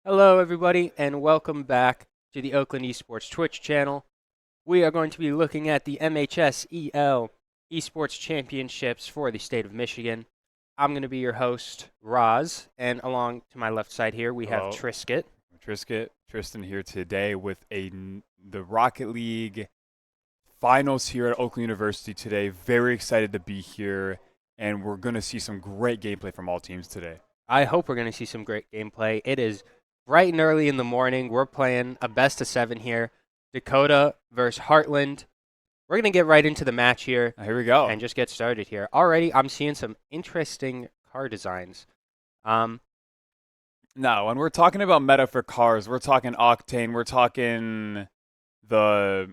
Hello, everybody, and welcome back to the Oakland Esports Twitch channel. We are going to be looking at the MHSEL Esports Championships for the state of Michigan. I'm going to be your host, Roz, and along to my left side here, we have Hello. Trisket. Tristan here today with the Rocket League finals here at Oakland University today. Very excited to be here, and we're going to see some great gameplay from all teams today. I hope we're going to see some great gameplay. It is bright and early in the morning. We're playing a best of 7 here. Dakota versus Heartland. We're going to get right into the match here. Here we go. And just get started here. Already, I'm seeing some interesting car designs. Now, when we're talking about meta for cars, we're talking Octane, we're talking the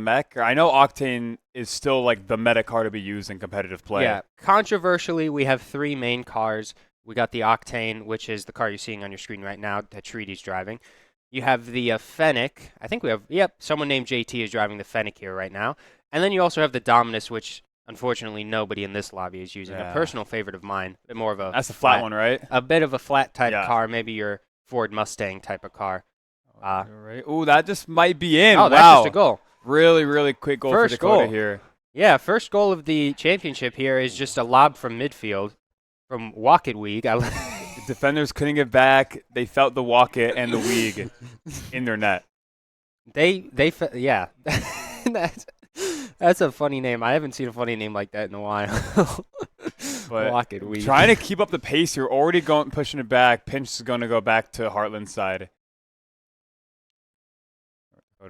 mech? I know Octane is still like the meta car to be used in competitive play. Yeah, controversially, we have 3 main cars. We got the Octane, which is the car you're seeing on your screen right now that Treaty's driving. You have the Fennec. I think we have, someone named JT is driving the Fennec here right now. And then you also have the Dominus, which unfortunately nobody in this lobby is using. Yeah. A personal favorite of mine, but more of a... That's the flat one, right? A bit of a flat type Yeah. car, maybe your Ford Mustang type of car. Right. Oh, that just might be in. Oh, that's wow. just a goal. Really, really quick goal First for Dakota goal. here. Yeah, first goal of the championship here is just a lob from midfield from Rocket Week. The defenders couldn't get back. They felt the Walket and the Weeg in their net. Yeah. That's a funny name. I haven't seen a funny name like that in a while. But Rocket Week. trying to keep up the pace here, already pushing it back. Pinch is going to go back to Heartland's side.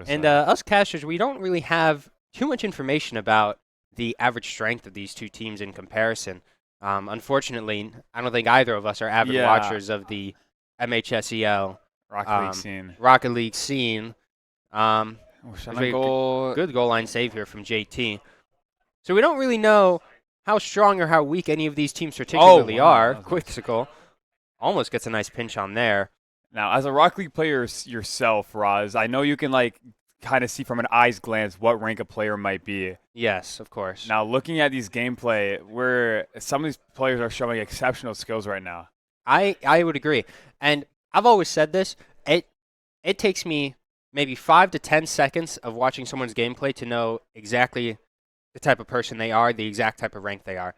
And us casters, we don't really have too much information about the average strength of these two teams in comparison. Unfortunately, I don't think either of us are avid watchers of the MHSEL Rocket League Rocket League scene. scene. Good goal line save here from JT. So we don't really know how strong or how weak any of these teams particularly are. Quixsicle almost gets a nice pinch on there. Now, as a Rocket League player yourself, Roz, I know you can kind of see from an eye's glance what rank a player might be. Yes, of course. Now, looking at these gameplay, where some of these players are showing exceptional skills right now. I would agree. And I've always said this. It takes me maybe 5 to 10 seconds of watching someone's gameplay to know exactly the type of person they are, the exact type of rank they are.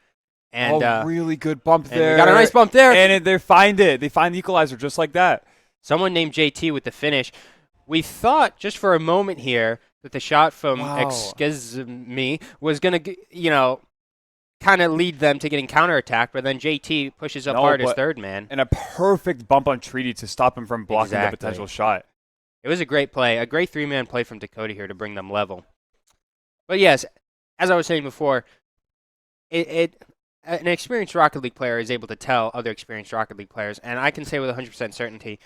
And really good bump there. We got a nice bump there. And they find it. They find the equalizer just like that. Someone named JT with the finish. We thought just for a moment here that the shot from Excuse Me was going to, kind of lead them to getting counterattacked, but then JT pushes up hard as third man. And a perfect bump on Treaty to stop him from blocking the potential shot. It was a great play, a great 3-man play from Dakota here to bring them level. But yes, as I was saying before, an experienced Rocket League player is able to tell other experienced Rocket League players, and I can say with 100% certainty,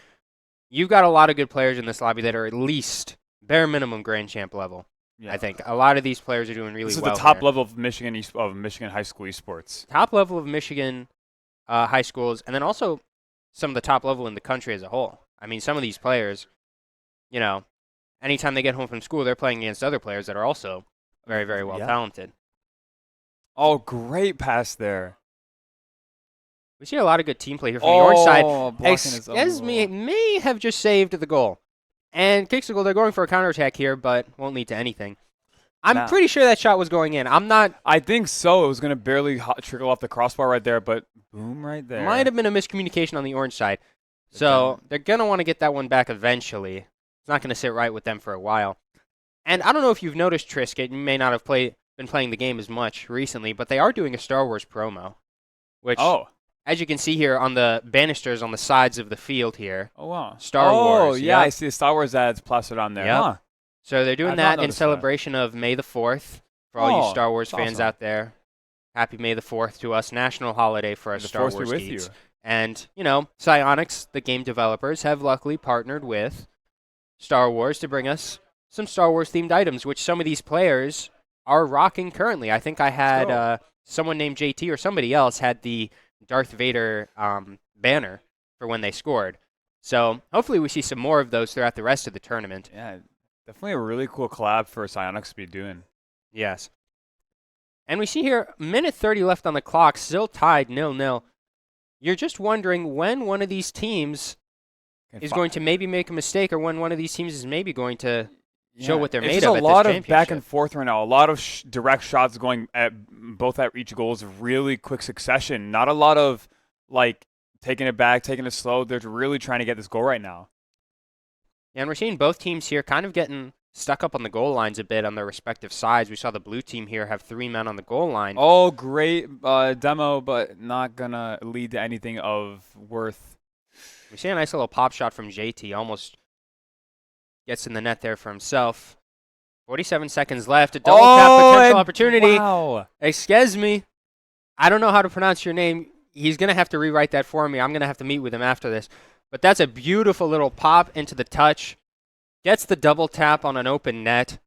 you've got a lot of good players in this lobby that are at least bare minimum Grand Champ level. Yeah. I think a lot of these players are doing really well. This is the top level of Michigan high school esports. Top level of Michigan high schools, and then also some of the top level in the country as a whole. I mean, some of these players, anytime they get home from school, they're playing against other players that are also very, very well talented. Oh, great pass there. We see a lot of good team play here from the orange side. Excuse Me may have just saved the goal. And Quixsicle, they're going for a counterattack here, but won't lead to anything. I'm pretty sure that shot was going in. I think so. It was going to barely trickle off the crossbar right there, but boom right there. Might have been a miscommunication on the orange side. So they're going to want to get that one back eventually. It's not going to sit right with them for a while. And I don't know if you've noticed, Trisket, you may not have been playing the game as much recently, but they are doing a Star Wars promo, which, as you can see here on the banisters on the sides of the field here. Oh, wow. Star Wars. Oh, yeah, I see the Star Wars ads plastered on there. Yep. Huh. So they're doing that in celebration of May the 4th for all you Star Wars fans out there. Happy May the 4th to us, national holiday for us Star Wars geeks. And, Psyonix, the game developers, have luckily partnered with Star Wars to bring us some Star Wars-themed items, which some of these players are rocking currently. I think I had someone named JT or somebody else had the Darth Vader banner for when they scored. So hopefully we see some more of those throughout the rest of the tournament. Yeah, definitely a really cool collab for Psyonix to be doing. Yes. And we see here, minute 30 left on the clock, still tied 0-0. You're just wondering when one of these teams is going to maybe make a mistake, or when one of these teams is maybe going to show what they're made of at this championship. There's a lot of back and forth right now. A lot of direct shots going at both at each goals, really quick succession. Not a lot of like taking it back, taking it slow. They're really trying to get this goal right now. Yeah, and we're seeing both teams here kind of getting stuck up on the goal lines a bit on their respective sides. We saw the blue team here have 3 men on the goal line. Oh, great demo, but not going to lead to anything of worth. We see a nice little pop shot from JT. Almost gets in the net there for himself. 47 seconds left. A double tap potential opportunity. Wow. Excuse me. I don't know how to pronounce your name. He's going to have to rewrite that for me. I'm going to have to meet with him after this. But that's a beautiful little pop into the touch. Gets the double tap on an open net.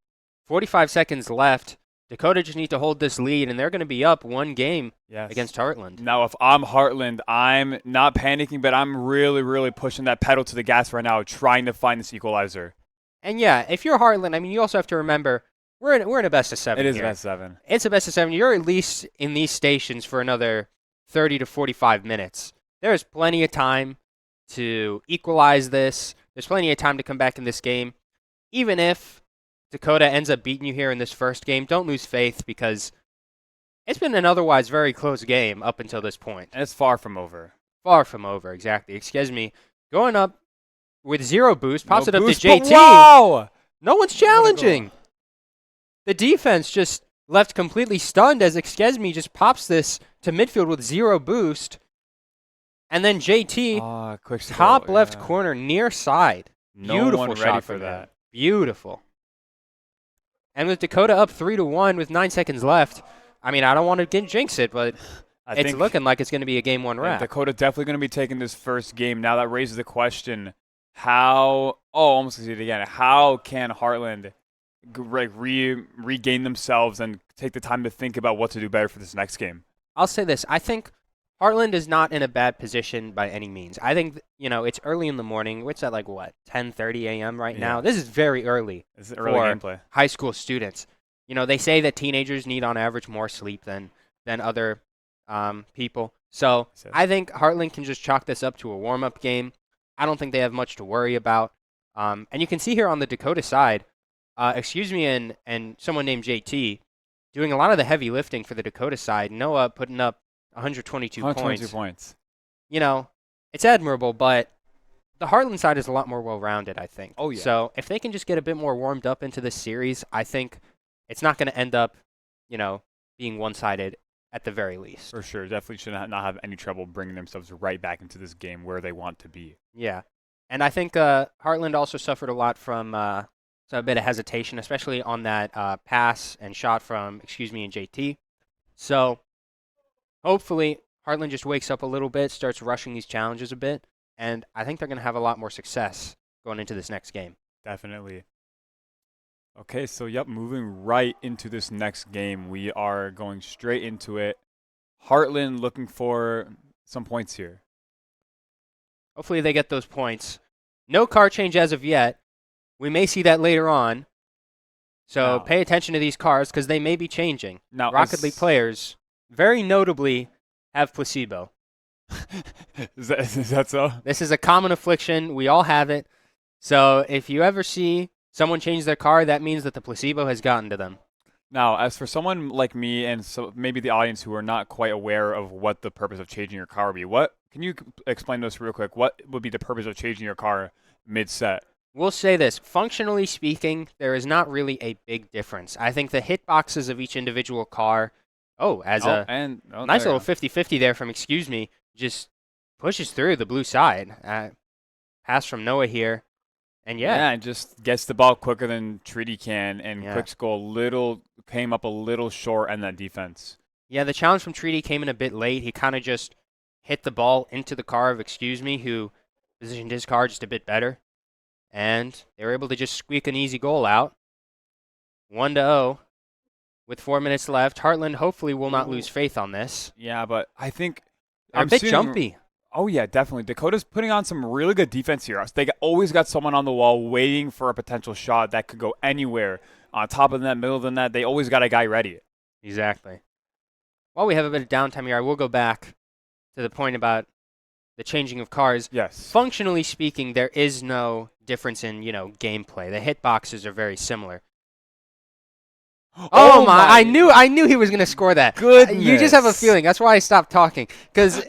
45 seconds left. Dakota just need to hold this lead, and they're going to be up 1 game against Heartland. Now, if I'm Heartland, I'm not panicking, but I'm really, really pushing that pedal to the gas right now, trying to find this equalizer. And yeah, if you're Heartland, I mean, you also have to remember, we're in a best of 7 It is here. a best of 7. It's a best of 7. You're at least in these stations for another 30 to 45 minutes. There's plenty of time to equalize this. There's plenty of time to come back in this game. Even if Dakota ends up beating you here in this first game, don't lose faith, because it's been an otherwise very close game up until this point. And it's far from over. Far from over, exactly. Excuse me. Going up with 0 boost, pops it up to JT. Wow! No one's challenging. The defense just left completely stunned as Excuse just pops this to midfield with 0 boost. And then JT, quick top left corner, near side. Beautiful shot ready for that. Beautiful. And with Dakota up 3-1 with 9 seconds left, I mean, I don't want to jinx it, but it's looking like it's going to be a Game 1 wrap. Dakota definitely going to be taking this first game. Now that raises the question, almost see it again. How can Heartland regain themselves and take the time to think about what to do better for this next game? I'll say this. I think Heartland is not in a bad position by any means. I think, it's early in the morning. It's at 10:30 a.m. right now. This is very early. This is early gameplay. High school students. They say that teenagers need on average more sleep than other people. So I think Heartland can just chalk this up to a warm-up game. I don't think they have much to worry about. And you can see here on the Dakota side, and someone named JT doing a lot of the heavy lifting for the Dakota side. Noah putting up 122 points. It's admirable, but the Heartland side is a lot more well-rounded, I think. Oh, yeah. So if they can just get a bit more warmed up into this series, I think it's not going to end up, being one-sided at the very least. For sure. Definitely should not have any trouble bringing themselves right back into this game where they want to be. Yeah. And I think Heartland also suffered a lot from a bit of hesitation, especially on that pass and shot from, and JT. So hopefully, Heartland just wakes up a little bit, starts rushing these challenges a bit, and I think they're going to have a lot more success going into this next game. Definitely. Okay, so moving right into this next game. We are going straight into it. Heartland looking for some points here. Hopefully they get those points. No car change as of yet. We may see that later on. So pay attention to these cars because they may be changing. Now, Rocket League players very notably have placebo. Is that so? This is a common affliction. We all have it. So if you ever see someone change their car, that means that the placebo has gotten to them. Now, as for someone like me and so maybe the audience who are not quite aware of what the purpose of changing your car would be, can you explain to us real quick? What would be the purpose of changing your car mid-set? We'll say this. Functionally speaking, there is not really a big difference. I think the hitboxes of each individual car, nice little 50-50 there from just pushes through the blue side. Pass from Noah here. And it just gets the ball quicker than Treaty can, and Quick's goal came up a little short in that defense. Yeah, the challenge from Treaty came in a bit late. He kind of just hit the ball into the car of who positioned his car just a bit better. And they were able to just squeak an easy goal out. 1-0 with 4 minutes left. Heartland hopefully will not lose faith on this. Yeah, but I think they're a bit jumpy. Oh, yeah, definitely. Dakota's putting on some really good defense here. They always got someone on the wall waiting for a potential shot that could go anywhere. On top of the net, middle of the net, they always got a guy ready. Exactly. While we have a bit of downtime here, I will go back to the point about the changing of cars. Yes. Functionally speaking, there is no difference in, gameplay. The hitboxes are very similar. Oh my! I knew he was gonna score that. Goodness. You just have a feeling. That's why I stopped talking. Because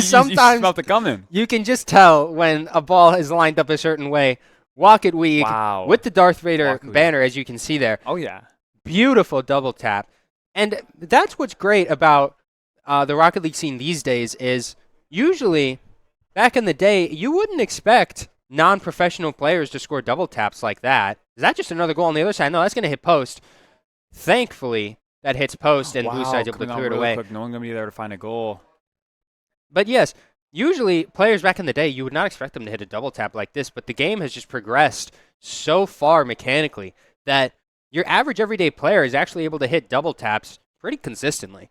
sometimes you smelled it coming. You can just tell when a ball is lined up a certain way. Rocket League with the Darth Vader banner, as you can see there. Oh yeah. Beautiful double tap, and that's what's great about the Rocket League scene these days. Is usually back in the day you wouldn't expect non-professional players to score double taps like that. Is that just another goal on the other side? No, that's gonna hit post. Thankfully, that hits post, and Blue Side's able to clear it away. Quick. No one's going to be there to find a goal. But yes, usually players back in the day, you would not expect them to hit a double tap like this, but the game has just progressed so far mechanically that your average everyday player is actually able to hit double taps pretty consistently.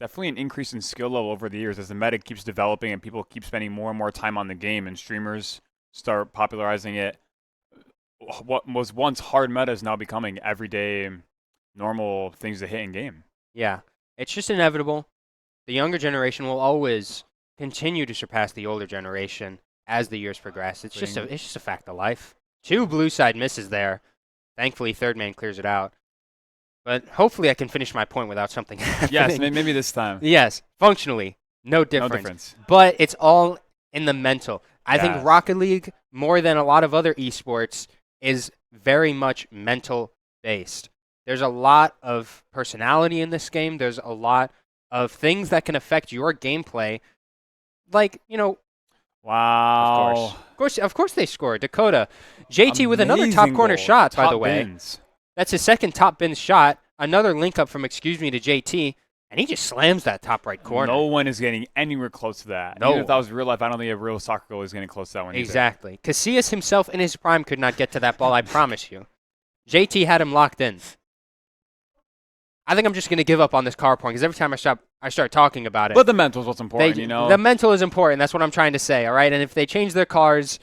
Definitely an increase in skill level over the years as the meta keeps developing and people keep spending more and more time on the game and streamers start popularizing it. What was once hard meta is now becoming everyday, normal things to hit in game. Yeah, it's just inevitable. The younger generation will always continue to surpass the older generation as the years progress. It's just a fact of life. 2 Blue Side misses there. Thankfully, third man clears it out. But hopefully I can finish my point without something happening. Yes, maybe this time. Yes, functionally, no difference. But it's all in the mental. I think Rocket League, more than a lot of other esports, is very much mental-based. There's a lot of personality in this game. There's a lot of things that can affect your gameplay. Like, Wow. Of course they score. Dakota. JT with another top corner shot, by the way. Bins. That's his second top bin shot. Another link up from Excuse Me to JT. And he just slams that top right corner. No one is getting anywhere close to that. No. Even if that was real life, I don't think a real soccer goal is getting close to that one Exactly. Casillas himself in his prime could not get to that ball, I promise you. JT had him locked in. I think I'm just going to give up on this car point because every time I start talking about it. But the mental is what's important, The mental is important. That's what I'm trying to say, all right? And if they change their cars,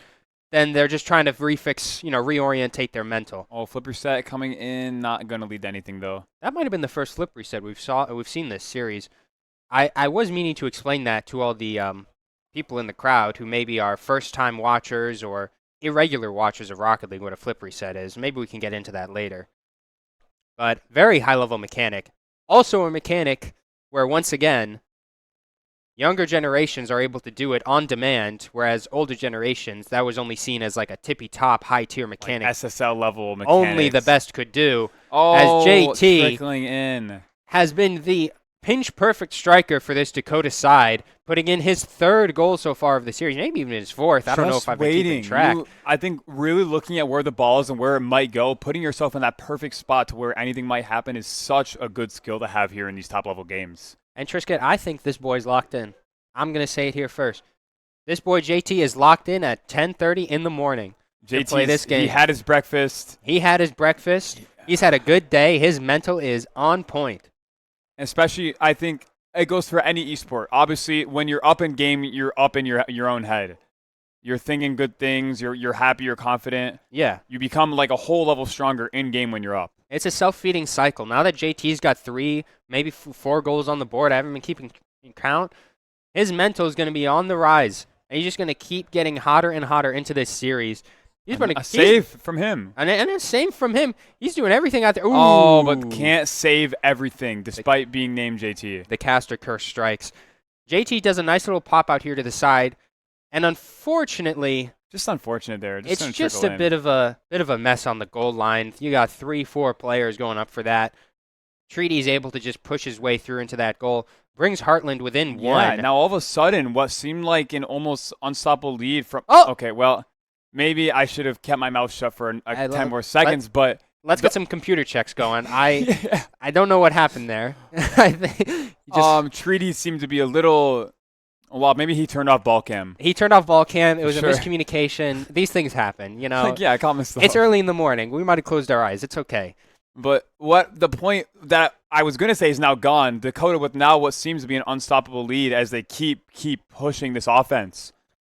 then they're just trying to reorientate their mental. Oh, flip reset coming in, not going to lead to anything, though. That might have been the first flip reset we've seen this series. I was meaning to explain that to all the people in the crowd who maybe are first-time watchers or irregular watchers of Rocket League, what a flip reset is. Maybe we can get into that later. But very high-level mechanic. Also a mechanic where, once again, younger generations are able to do it on demand, whereas older generations, that was only seen as like a tippy-top, high-tier mechanic. Like SSL level mechanics. Only the best could do. Oh, as JT trickling in. Has been the pinch-perfect striker for this Dakota side, putting in his 3rd goal so far of the series, maybe even his 4th. I don't know if I've been keeping track. I think really looking at where the ball is and where it might go, putting yourself in that perfect spot to where anything might happen is such a good skill to have here in these top-level games. And Trisket, I think this boy's locked in. I'm going to say it here first. This boy JT is locked in at 10:30 in the morning to play this game. He had his breakfast. He's had a good day. His mental is on point. Especially, I think, it goes for any esport. Obviously, when you're up in game, you're up in your own head. You're thinking good things. You're happy. You're confident. Yeah. You become like a whole level stronger in game when you're up. It's a self-feeding cycle. Now that JT's got 3, maybe 4 goals on the board, I haven't been keeping count. His mental is going to be on the rise, and he's just going to keep getting hotter and hotter into this series. A save from him. And a save from him. He's doing everything out there. Ooh. Oh, but can't save everything despite being named JT. The caster curse strikes. JT does a nice little pop out here to the side, and unfortunately, just unfortunate there. It's just a bit of a mess on the goal line. You got 3-4 players going up for that. Treaty's able to just push his way through into that goal. Brings Heartland within 1. Yeah, now all of a sudden, what seemed like an almost unstoppable lead from... Oh! Okay, well, maybe I should have kept my mouth shut for 10 more seconds, but... Let's get some computer checks going. I don't know what happened there. I think Treaty seemed to be a little... Well, maybe he turned off ball cam. He turned off ball cam. It was a miscommunication. These things happen, I caught myself. It's early in the morning. We might have closed our eyes. It's okay. But what the point that I was going to say is now gone. Dakota with now what seems to be an unstoppable lead as they keep pushing this offense.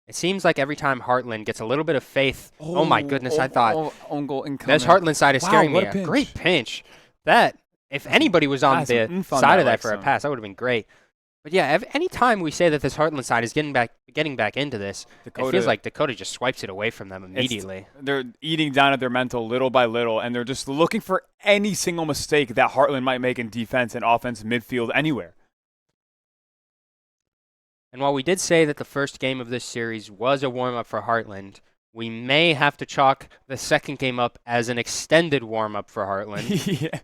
It seems like every time Heartland gets a little bit of faith. Oh my goodness, I thought. Own goal incoming. This Heartland side is scaring me. A great pinch. That, if anybody was on the side of that for a pass, that would have been great. But yeah, any time we say that this Heartland side is getting back into this, it feels like Dakota just swipes it away from them immediately. They're eating down at their mental little by little, and they're just looking for any single mistake that Heartland might make in defense and offense, midfield, anywhere. And while we did say that the first game of this series was a warm-up for Heartland, we may have to chalk the second game up as an extended warm-up for Heartland. Yeah.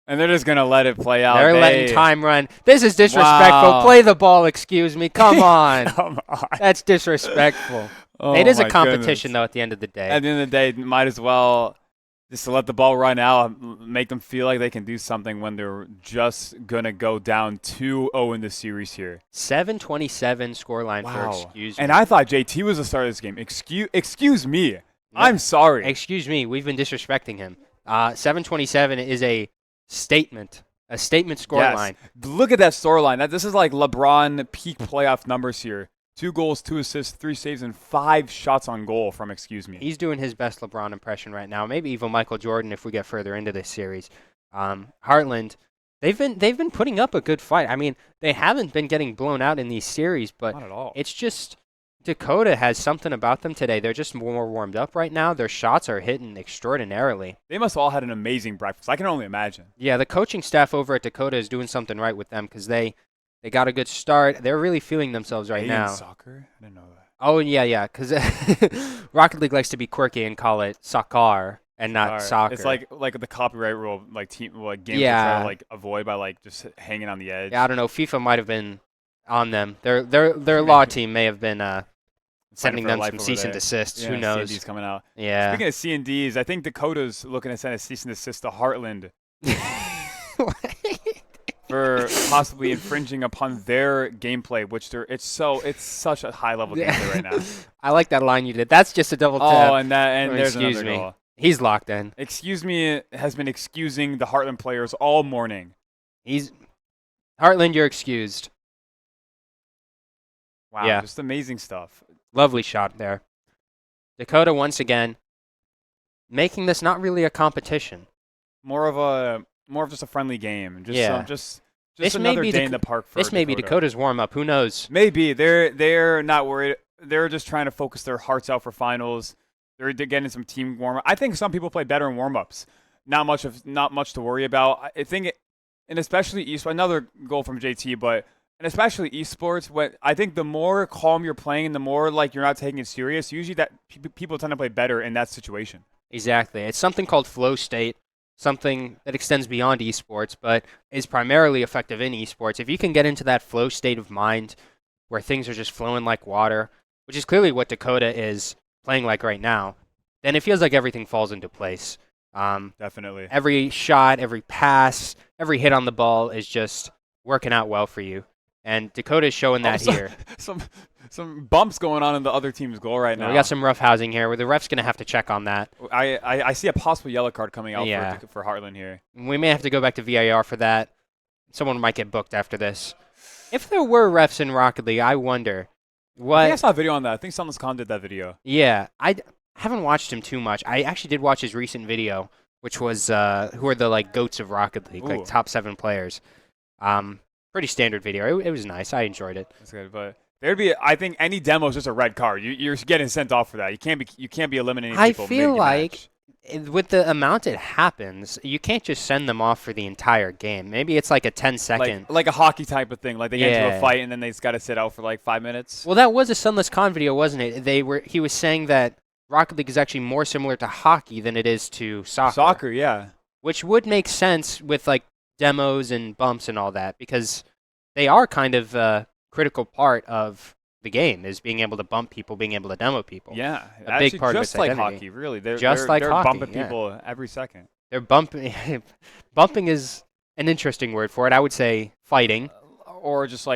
And they're just going to let it play out. They're letting time run. This is disrespectful. Wow. Play the ball, excuse me. Come on. Come on. That's disrespectful. It is a competition, though, at the end of the day. At the end of the day, might as well just let the ball run out, make them feel like they can do something when they're just going to go down 2-0 in the series here. 7:27 scoreline for excuse me. And I thought JT was the star of this game. Excuse me. Yeah. I'm sorry. Excuse me. We've been disrespecting him. 7:27 is a statement scoreline. Yes. Look at that scoreline. This is like LeBron peak playoff numbers here. 2 goals, 2 assists, 3 saves, and 5 shots on goal from excuse me. He's doing his best LeBron impression right now. Maybe even Michael Jordan if we get further into this series. Heartland, they've been putting up a good fight. I mean, they haven't been getting blown out in these series, but not at all. It's just Dakota has something about them today. They're just more warmed up right now. Their shots are hitting extraordinarily. They must have all had an amazing breakfast. I can only imagine. Yeah, the coaching staff over at Dakota is doing something right with them because they got a good start. They're really feeling themselves right now. Soccer? I didn't know that. Oh, yeah, because Rocket League likes to be quirky and call it soccer and not soccer. It's like the copyright rule, games try to avoid by just hanging on the edge. Yeah, I don't know. FIFA might have been on them. Their law team may have been sending them some cease and desists. Yeah, who knows? C&D's coming out. Yeah. Speaking of C&Ds, I think Dakota's looking to send a cease and desist to Heartland for possibly infringing upon their gameplay, which it's such a high level gameplay right now. I like that line you did. That's just a double tap. Oh, and there's another goal. He's locked in. Excuse me has been excusing the Heartland players all morning. Heartland, you're excused. Wow, yeah. Just amazing stuff. Lovely shot there. Dakota once again making this not really a competition. More of just a friendly game. Just another day in the park for This may be Dakota's warm-up. Who knows? Maybe. They're not worried. They're just trying to focus their hearts out for finals. They're getting some team warm-up. I think some people play better in warm-ups. Not much to worry about. I think and especially another goal from JT, and especially esports, I think the more calm you're playing and the more you're not taking it serious, usually that people tend to play better in that situation. Exactly. It's something called flow state, something that extends beyond esports, but is primarily effective in esports. If you can get into that flow state of mind where things are just flowing like water, which is clearly what Dakota is playing like right now, then it feels like everything falls into place. Definitely. Every shot, every pass, every hit on the ball is just working out well for you. And Dakota is showing that here. Some bumps going on in the other team's goal right now. We got some rough housing here where the ref's going to have to check on that. I see a possible yellow card coming out for Heartland here. We may have to go back to VAR for that. Someone might get booked after this. If there were refs in Rocket League, I wonder what. I think I saw a video on that. I think Sunless Khan did that video. Yeah, I haven't watched him too much. I actually did watch his recent video, which was who are the goats of Rocket League, top 7 players. Pretty standard video. It was nice. I enjoyed it. That's good, but there'd be, I think, any demo is just a red card. You're getting sent off for that. You can't be eliminating people. I feel like with the amount it happens, you can't just send them off for the entire game. Maybe it's like a 10-second, like a hockey type of thing. Like they get into a fight and then they just got to sit out for 5 minutes. Well, that was a Sunless Khan video, wasn't it? He was saying that Rocket League is actually more similar to hockey than it is to soccer. Soccer, yeah. Which would make sense with demos and bumps and all that, because they are kind of a critical part of the game, is being able to bump people, being able to demo people. Yeah, a big part of its identity. Just like hockey, really. They're hockey, bumping people every second. They're bumping. Bumping is an interesting word for it. I would say fighting, or just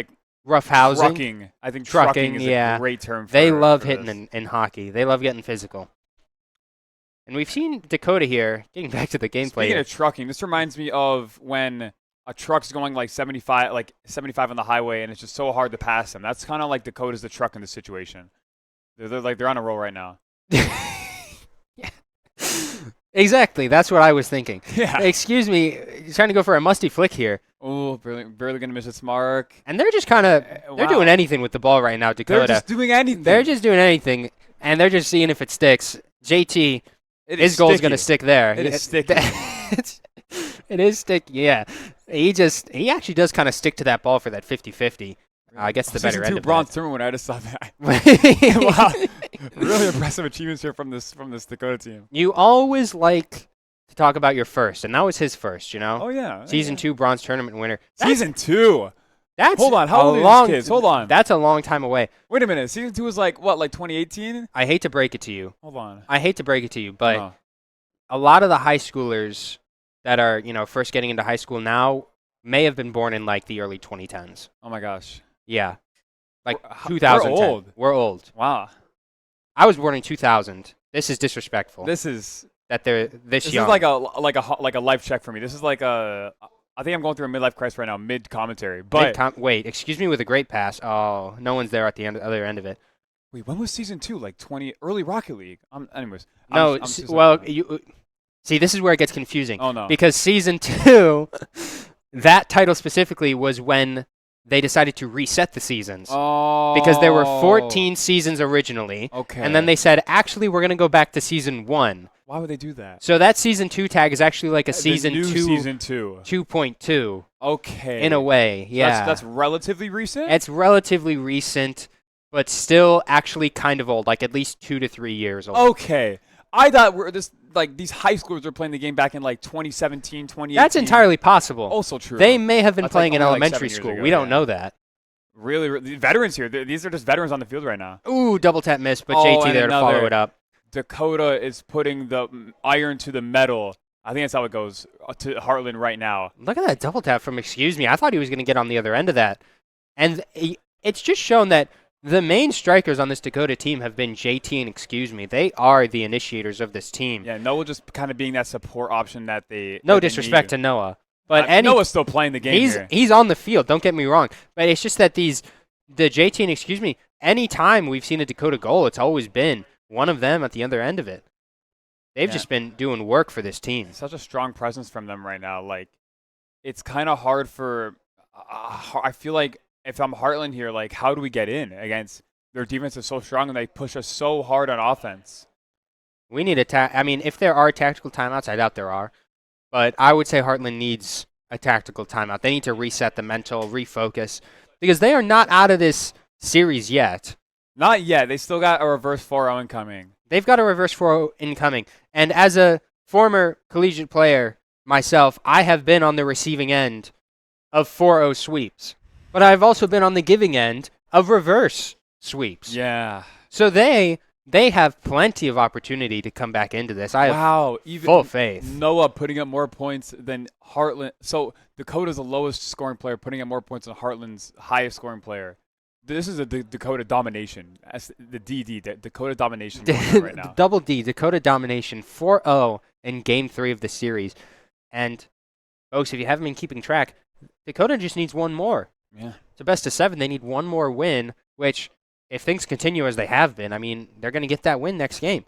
rough housing. Trucking. I think trucking is a great term. They love hitting in hockey. They love getting physical. And we've seen Dakota here, getting back to the gameplay. Speaking of trucking, this reminds me of when a truck's going 75 on the highway, and it's just so hard to pass them. That's kind of like Dakota's the truck in this situation. They're on a roll right now. Yeah. Exactly. That's what I was thinking. Yeah. Excuse me, you're trying to go for a musty flick here. Oh, barely going to miss its mark. And they're just kind of they're doing anything with the ball right now, Dakota. They're just doing anything. They're just doing anything, and they're just seeing if it sticks. JT, his goal's going to stick there. It is sticky. It is sticky, yeah. He actually does kind of stick to that ball for that 50-50. I guess the better end of bronze that. tournament when I just saw that. Wow. Really impressive achievements here from this Dakota team. You always like to talk about your first, and that was his first, you know? Oh, yeah. Season 2 bronze tournament winner. Season 2? Hold on, how old are these kids? Hold on. That's a long time away. Wait a minute. Season 2 was like 2018? I hate to break it to you. Hold on. I hate to break it to you, but a lot of the high schoolers that are, first getting into high school now may have been born in like the early 2010s. Oh my gosh. Yeah. Like 2010. We're old. We're old. Wow. I was born in 2000. This is disrespectful. This is that they're this young. This is like a life check for me. This is like I think I'm going through a midlife crisis right now, mid commentary. But wait, excuse me with a great pass. Oh, no one's there at the other end of it. Wait, when was season 2? Like early Rocket League. Anyways. See, this is where it gets confusing. Oh no. Because season 2, that title specifically was when they decided to reset the seasons. Oh. Because there were 14 seasons originally. Okay. And then they said, actually, we're going to go back to season 1. Why would they do that? So that season 2 tag is actually like a season 2. Season 2. 2.2. Okay. In a way, yeah. That's relatively recent? It's relatively recent, but still actually kind of old, like at least 2 to 3 years old. Okay. I thought these high schoolers were playing the game back in like 2017, 2018. That's entirely possible. Also true. They may have been playing in elementary school. We don't know that. Really, veterans here. These are just veterans on the field right now. Ooh, double tap miss, but JT there to follow it up. Dakota is putting the iron to the metal. I think that's how it goes to Heartland right now. Look at that double tap from excuse me. I thought he was going to get on the other end of that. And it's just shown that the main strikers on this Dakota team have been JT and excuse me. They are the initiators of this team. Yeah, Noah just kind of being that support option that they No disrespect to Noah. But Noah's still playing the game here. He's on the field, don't get me wrong. But it's just that the JT and excuse me, any time we've seen a Dakota goal, it's always been one of them at the other end of it. They've just been doing work for this team. Such a strong presence from them right now. Like, it's kind of hard for I feel like if I'm Heartland here, like, how do we get in against their defense is so strong and they push us so hard on offense? We need if there are tactical timeouts, I doubt there are. But I would say Heartland needs a tactical timeout. They need to reset the mental, refocus, because they are not out of this series yet. Not yet. They still got a reverse 4-0 incoming. They've got a reverse 4-0 incoming. And as a former collegiate player myself, I have been on the receiving end of 4-0 sweeps. But I've also been on the giving end of reverse sweeps. Yeah. So they have plenty of opportunity to come back into this. I have full faith. Noah putting up more points than Heartland. So Dakota's the lowest scoring player, putting up more points than Heartland's highest scoring player. This is a Dakota domination. That's the Dakota domination right now. Double D, Dakota domination, 4-0 in Game 3 of the series. And, folks, if you haven't been keeping track, Dakota just needs one more. Yeah. It's a best of 7. They need one more win, which, if things continue as they have been, they're going to get that win next game.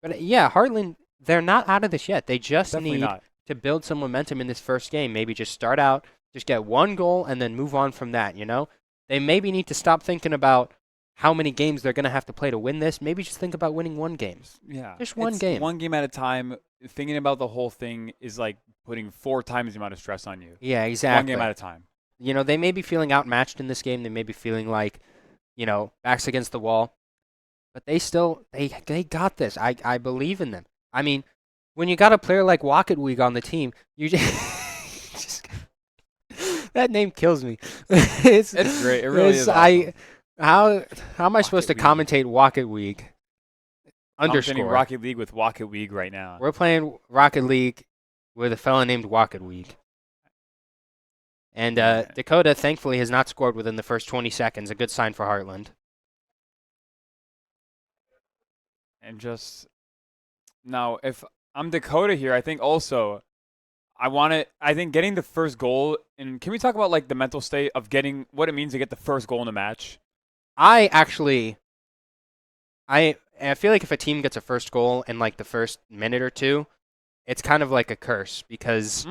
But, yeah, Heartland, they're not out of this yet. They just need to build some momentum in this first game. Maybe just start out, just get one goal, and then move on from that, They maybe need to stop thinking about how many games they're going to have to play to win this. Maybe just think about winning one game. Yeah. Just one game. One game at a time. Thinking about the whole thing is like putting 4 times the amount of stress on you. Yeah, exactly. One game at a time. They may be feeling outmatched in this game. They may be feeling like, backs against the wall. But they got this. I believe in them. When you got a player like Wacketweeg on the team, you just that name kills me. It's great. It really is. Awesome. How am I supposed to commentate Wacketweeg? Underscore. I'm Rocket League with Wacketweeg right now. We're playing Rocket League with a fella named Wacketweeg. And Dakota, thankfully, has not scored within the first 20 seconds. A good sign for Heartland. And now, if I'm Dakota here, I think also I think getting the first goal, and can we talk about like the mental state of getting what it means to get the first goal in a match? I feel like if a team gets a first goal in like the first minute or two, it's kind of like a curse because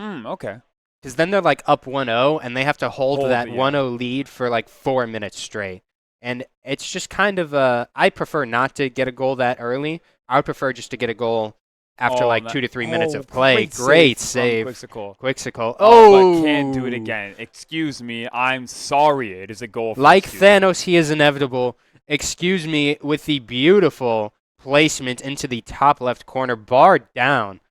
because then they're like up 1-0, and they have to hold that 1-0 lead for like 4 minutes straight. And it's just kind of I prefer not to get a goal that early. I would prefer just to get a goal after 2 to 3 minutes of play. Great save. Quixicole. Oh, but can't do it again. Excuse me. I'm sorry. It is a goal. Like Thanos, he is inevitable. Excuse me, with the beautiful placement into the top left corner, bar down.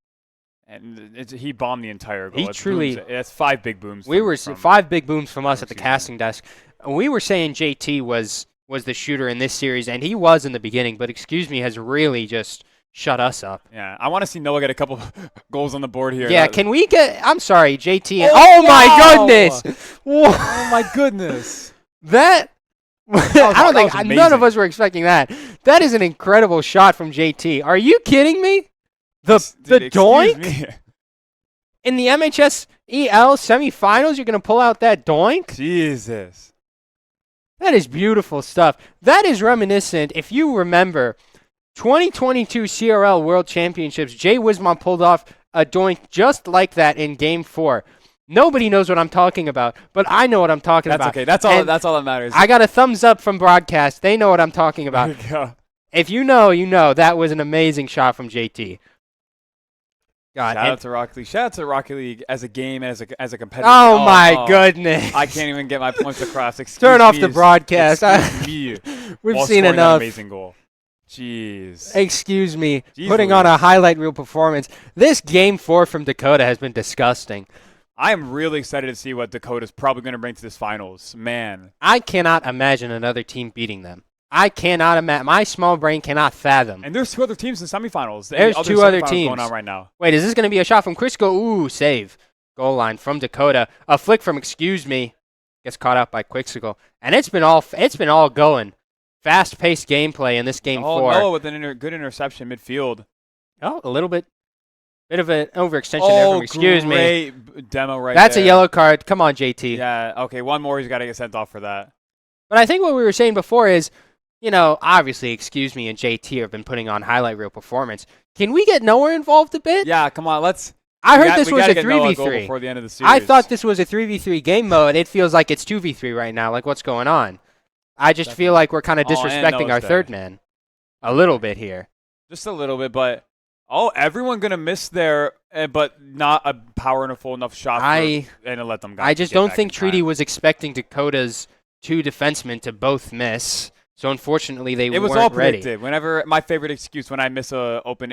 And he bombed the entire goal. He truly. That's 5 big booms. We were 5 big booms from us at the casting desk. We were saying JT was the shooter in this series, and he was in the beginning, but excuse me, has really just shut us up. Yeah, I want to see Noah get a couple goals on the board here. Yeah, can we get? I'm sorry, JT. Oh my goodness! Oh my goodness! That. I don't think none of us were expecting that. That is an incredible shot from JT. Are you kidding me? The doink in the MHSEL semifinals. You're gonna pull out that doink? Jesus. That is beautiful stuff. That is reminiscent. If you remember, 2022 CRL World Championships, Jay Wismont pulled off a doink just like that in Game 4. Nobody knows what I'm talking about, but I know what I'm talking about. That's okay. That's all that matters. I got a thumbs up from broadcast. They know what I'm talking about. There you go. If you know, you know. That was an amazing shot from JT. God, shout out to Rocket League. Shout out to Rocket League as a game, as a competitor. Oh my goodness! I can't even get my points across. Turn off the broadcast. Me. We've seen enough. Amazing goal. Jeez. Excuse me. Putting on a highlight reel performance. This Game 4 from Dakota has been disgusting. I am really excited to see what Dakota's probably going to bring to this finals. Man. I cannot imagine another team beating them. I cannot imagine. My small brain cannot fathom. And there's 2 other teams in semifinals. There's 2 other teams going on right now. Wait, is this going to be a shot from Crisco? Ooh, save. Goal line from Dakota. A flick from excuse me. Gets caught out by Quixicole. And it's been all going. Fast-paced gameplay in this Game 4. Oh, no, with a good interception midfield. Oh, a little bit of an overextension there from excuse me. Great demo right That's there. a yellow card. Come on, JT. Yeah, okay, one more. He's got to get sent off for that. But I think what we were saying before is, obviously, excuse me and JT have been putting on highlight reel performance. Can we get Noah involved a bit? Yeah, come on, let's. I heard this was a 3v3. Before the end of the series. I thought this was a 3v3 game mode. It feels like it's 2v3 right now. Like, what's going on? I just feel like we're kind of disrespecting our third man a little bit here. Just a little bit, but everyone gonna miss there, but not a powerful enough shot and to let them. I just don't think Treaty was expecting Dakota's 2 defensemen to both miss. So unfortunately, they weren't ready. It was all predicted. Whenever my favorite excuse when I miss a open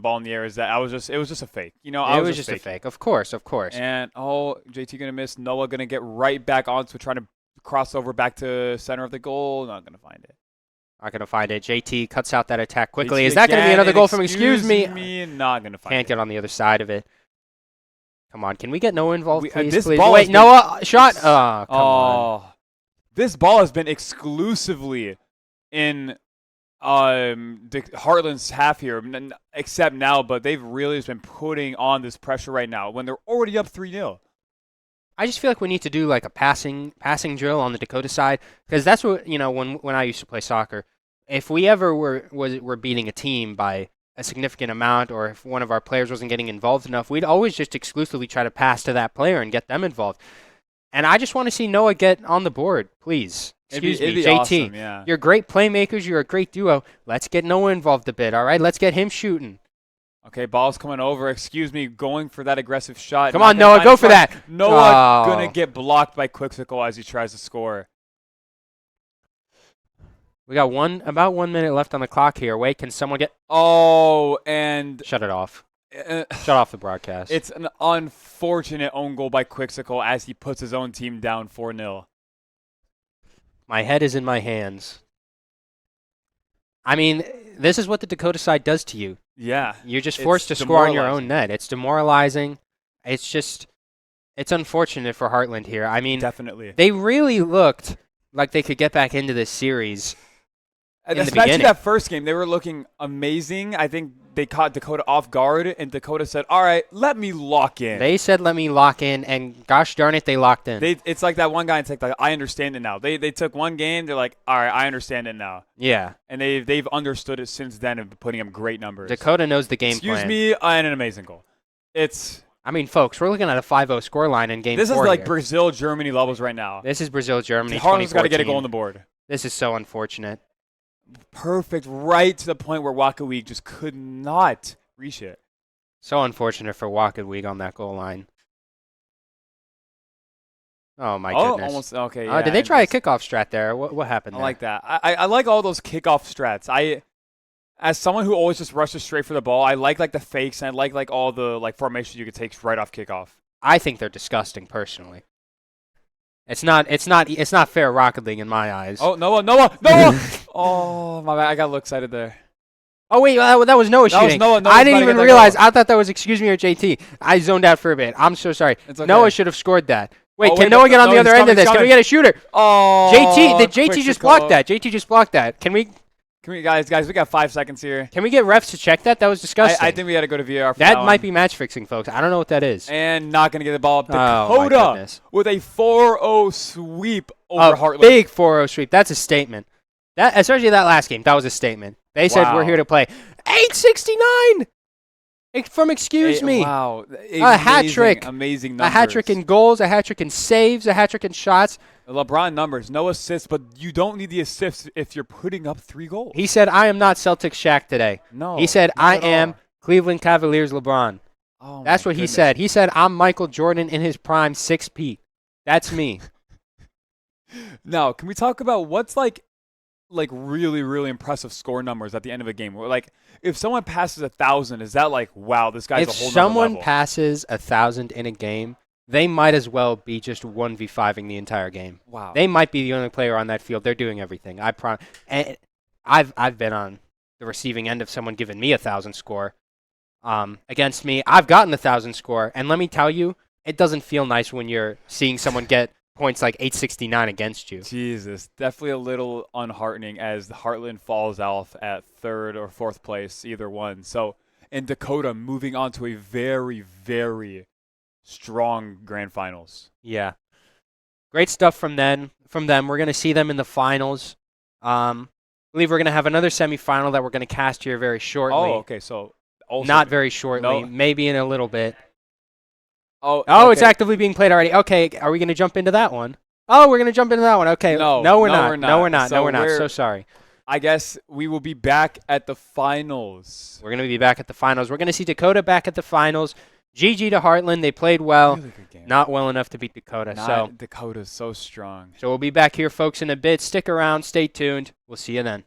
ball in the air is that it was just a fake. It was just a fake. Of course. And JT gonna miss. Noah gonna get right back onto trying to cross over back to center of the goal. Not gonna find it. JT cuts out that attack quickly. Is that going to be another goal from excuse me? Not going to find it. Can't get on the other side of it. Come on. Can we get Noah involved, please? Wait, Noah, shot. Come on. This ball has been exclusively in Heartland's half here, except now, but they've really just been putting on this pressure right now when they're already up 3-0. I just feel like we need to do like a passing drill on the Dakota side, because that's what when I used to play soccer. If we ever were beating a team by a significant amount, or if one of our players wasn't getting involved enough, we'd always just exclusively try to pass to that player and get them involved. And I just want to see Noah get on the board, please. Excuse me, JT. Awesome, yeah. You're great playmakers. You're a great duo. Let's get Noah involved a bit, all right? Let's get him shooting. Okay, ball's coming over. Excuse me, going for that aggressive shot. Come on, Noah, go for that. Noah going to get blocked by Quixicole as he tries to score. We got about 1 minute left on the clock here. Wait, can someone get... and... Shut it off. Shut off the broadcast. It's an unfortunate own goal by Quixicole as he puts his own team down 4-0. My head is in my hands. I mean, this is what the Dakota side does to you. Yeah. You're just forced to score on your own net. It's demoralizing. It's unfortunate for Heartland here. I mean, definitely. They really looked like they could get back into this series. Especially that first game, they were looking amazing. I think they caught Dakota off guard, and Dakota said, all right, let me lock in. They said, let me lock in, and gosh darn it, they locked in. It's like that one guy in TikTok, I understand it now. They took one game, they're like, all right, I understand it now. Yeah. And they've understood it since then and putting up great numbers. Dakota knows the game plan. Excuse me, and an amazing goal. I mean, folks, we're looking at a 5-0 scoreline in game 4 This is like here. Brazil-Germany levels right now. This is Brazil-Germany 2014. Harlem's got to get a goal on the board. This is so unfortunate. Perfect, right to the point where Waka just could not reach it. So unfortunate for Waka on that goal line. Oh, my goodness. Almost, okay, yeah. Did they try a kickoff strat there? What happened there? I like that. I like all those kickoff strats. As someone who always just rushes straight for the ball, I like the fakes, and I like all the formations you could take right off kickoff. I think they're disgusting, personally. It's not fair Rocket League in my eyes. Oh, Noah! Oh, my bad. I got a little excited there. Oh, wait, that was Noah shooting. Noah I didn't even realize. I thought that was excuse me or JT. I zoned out for a bit. I'm so sorry. It's okay. Noah should have scored that. Wait, can Noah get on the other end of this? Can we get a shooter? Oh, did JT just block that? JT just blocked that. Can we guys, we got 5 seconds here. Can we get refs to check that? That was disgusting. I think we had to go to VAR for that might be match fixing, folks. I don't know what that is. And not going to get the ball up. Oh, Dakota with a 4-0 sweep over Heartland. Big 4-0 sweep. That's a statement. That, especially that last game, that was a statement. They said we're here to play. 869 from excuse me. Wow. A hat trick. Amazing numbers. A hat trick in goals, a hat trick in saves, a hat trick in shots. LeBron numbers, no assists, but you don't need the assists if you're putting up 3 goals. He said, I am not Celtics Shaq today. No. He said, I am Cleveland Cavaliers LeBron. Oh, that's what he said. He said, I'm Michael Jordan in his prime 6'P. That's me. Now, can we talk about what's like really, really impressive score numbers at the end of a game? Like, if someone passes 1,000, is that like, wow, this guy's a whole nother level? If someone passes 1,000 in a game, they might as well be just 1v5ing the entire game. Wow. They might be the only player on that field. They're doing everything. I promise. And I've been on the receiving end of someone giving me 1,000 score against me. I've gotten 1,000 score, and let me tell you, it doesn't feel nice when you're seeing someone get points like 869 against you. Jesus, definitely a little unheartening as Heartland falls off at 3rd or 4th place, either one. So, and Dakota moving on to a very, very strong grand finals. Yeah. Great stuff from them. We're going to see them in the finals. I believe we're going to have another semifinal that we're going to cast here very shortly. Oh, okay. So, also not very shortly. No. Maybe in a little bit. Oh, okay. It's actively being played already. Okay, are we going to jump into that one? Oh, we're going to jump into that one. Okay. No, we're not. No, we're not. So sorry. I guess we will be back at the finals. We're going to be back at the finals. We're going to see Dakota back at the finals. GG to Heartland. They played well. Really good game. Not well enough to beat Dakota. Dakota's so strong. So we'll be back here, folks, in a bit. Stick around. Stay tuned. We'll see you then.